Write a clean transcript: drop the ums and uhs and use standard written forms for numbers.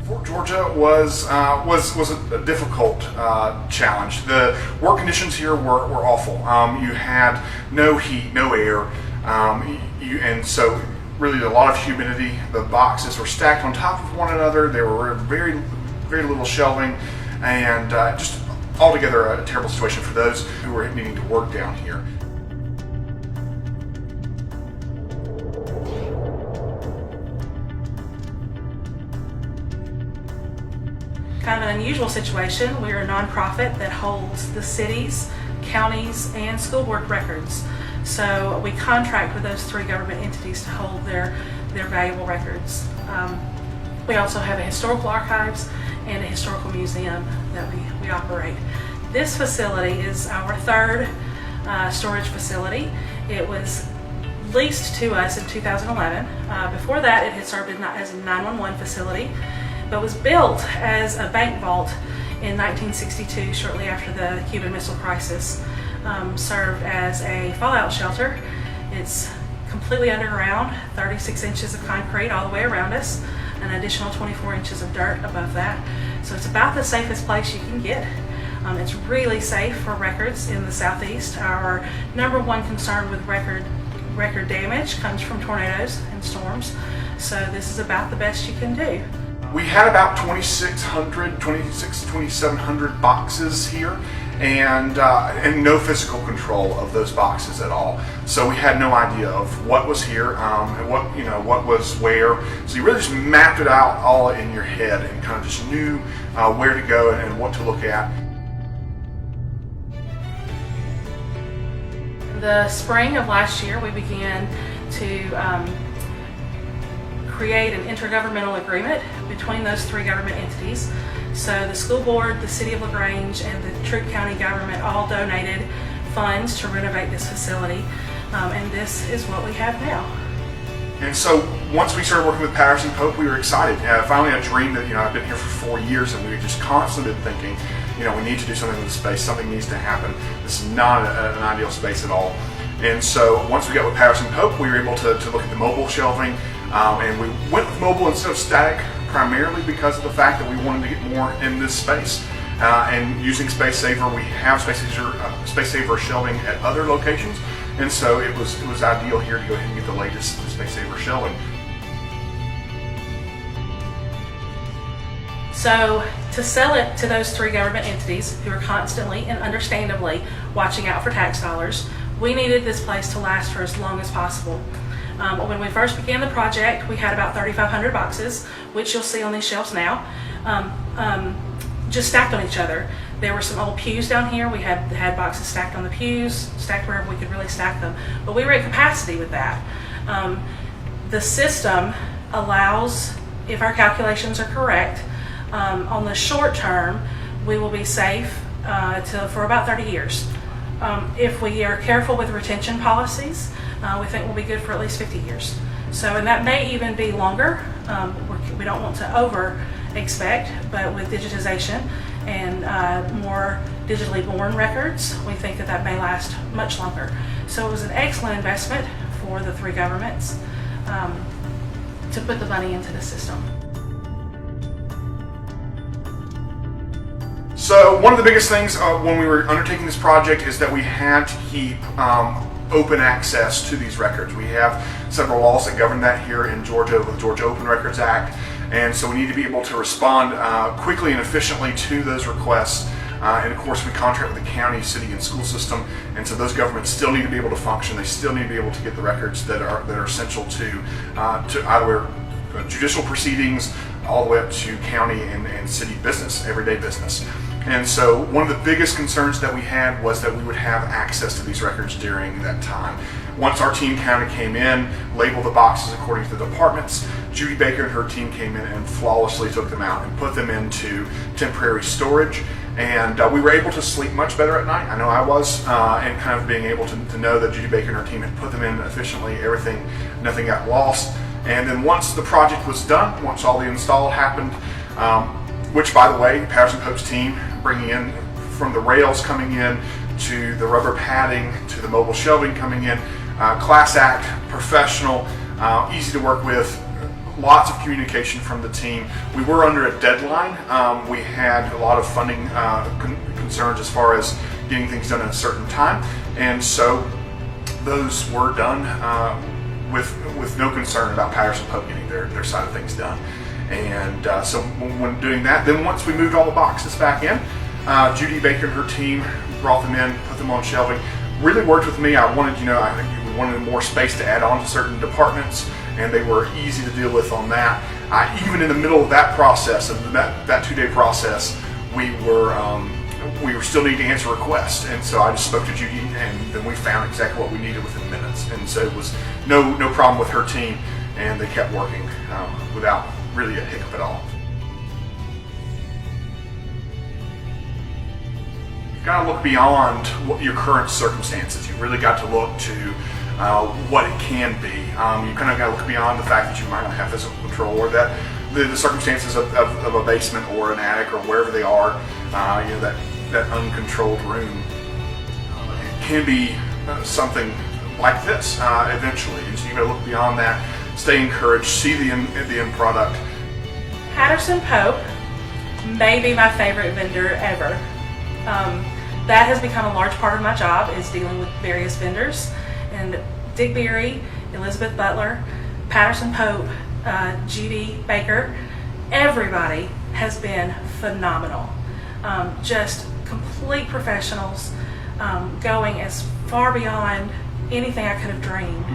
Fort Georgia was a difficult challenge. The work conditions here were awful. You had no heat, no air, and so really a lot of humidity. The boxes were stacked on top of one another. There were very little shelving, and just altogether a terrible situation for those who were needing to work down here. Kind of an unusual situation. We're a nonprofit that holds the cities, counties, and school board records. So we contract with those three government entities to hold their valuable records. We also have a historical archives and a historical museum that we operate. This facility is our third storage facility. It was leased to us in 2011. Before that, it had served as a 911 facility, but was built as a bank vault in 1962, shortly after the Cuban Missile Crisis. Served as a fallout shelter. It's completely underground, 36 inches of concrete all the way around us, an additional 24 inches of dirt above that. So it's about the safest place you can get. It's really safe for records in the Southeast. Our number one concern with record damage comes from tornadoes and storms. So this is about the best you can do. We had about 2,700 boxes here, and no physical control of those boxes at all. So we had no idea of what was here and what was where. So you really just mapped it out all in your head and kind of just knew where to go and what to look at. The spring of last year, we began to create an intergovernmental agreement between those three government entities. So the school board, the city of LaGrange, and the Troup County government all donated funds to renovate this facility, and this is what we have now. And so once we started working with Patterson Pope, we were excited. Finally, a dream that I've been here for 4 years, and we were just constantly been thinking, we need to do something with the space. Something needs to happen. This is not an ideal space at all. And so once we got with Patterson Pope, we were able to look at the mobile shelving, and we went with mobile instead of static, primarily because of the fact that we wanted to get more in this space. And using Space Saver, we have Space Saver shelving at other locations, and so it was ideal here to go ahead and get the latest Space Saver shelving. So to sell it to those three government entities who are constantly and understandably watching out for tax dollars, we needed this place to last for as long as possible. When we first began the project, we had about 3,500 boxes, which you'll see on these shelves now, just stacked on each other. There were some old pews down here. We had boxes stacked on the pews, stacked wherever we could really stack them. But we were at capacity with that. The system allows, if our calculations are correct, on the short term, we will be safe for about 30 years. If we are careful with retention policies, we think we'll be good for at least 50 years. So, and that may even be longer. We don't want to over-expect, but with digitization and more digitally born records, we think that may last much longer. So it was an excellent investment for the three governments to put the money into the system. So one of the biggest things when we were undertaking this project is that we had to keep open access to these records. We have several laws that govern that here in Georgia with the Georgia Open Records Act, and so we need to be able to respond quickly and efficiently to those requests. And of course, we contract with the county, city, and school system, and so those governments still need to be able to function. They still need to be able to get the records that are essential to either judicial proceedings all the way up to county and city business, everyday business. And so one of the biggest concerns that we had was that we would have access to these records during that time. Once our team kind of came in, labeled the boxes according to the departments, Judy Baker and her team came in and flawlessly took them out and put them into temporary storage. And we were able to sleep much better at night. I know I was, and kind of being able to know that Judy Baker and her team had put them in efficiently, nothing got lost. And then once the project was done, once all the install happened, which by the way, Patterson Pope's team, bringing in from the rails coming in to the rubber padding to the mobile shelving coming in, class act, professional, easy to work with, lots of communication from the team. We were under a deadline. We had a lot of funding concerns as far as getting things done in a certain time, and so those were done with no concern about Patterson Pope getting their side of things done. And so when doing that, then once we moved all the boxes back in, Judy Baker and her team brought them in, put them on shelving, really worked with me. I wanted, I think we wanted more space to add on to certain departments, and they were easy to deal with on that. Even in the middle of that process, of that 2-day process, we were still needing to answer requests, and so I just spoke to Judy, and then we found exactly what we needed within minutes. And so it was no problem with her team, and they kept working without really a hiccup at all. You've got to look beyond your current circumstances. You've really got to look to what it can be. You kind of got to look beyond the fact that you might not have physical control, or that the circumstances of a basement or an attic or wherever they are, that uncontrolled room. It can be something like this eventually. And so you got to look beyond that, stay encouraged, see the end product. Patterson Pope may be my favorite vendor ever. That has become a large part of my job, is dealing with various vendors. And Dick Beery, Elizabeth Butler, Patterson Pope, Judy Baker, everybody has been phenomenal. Just complete professionals, going as far beyond anything I could have dreamed.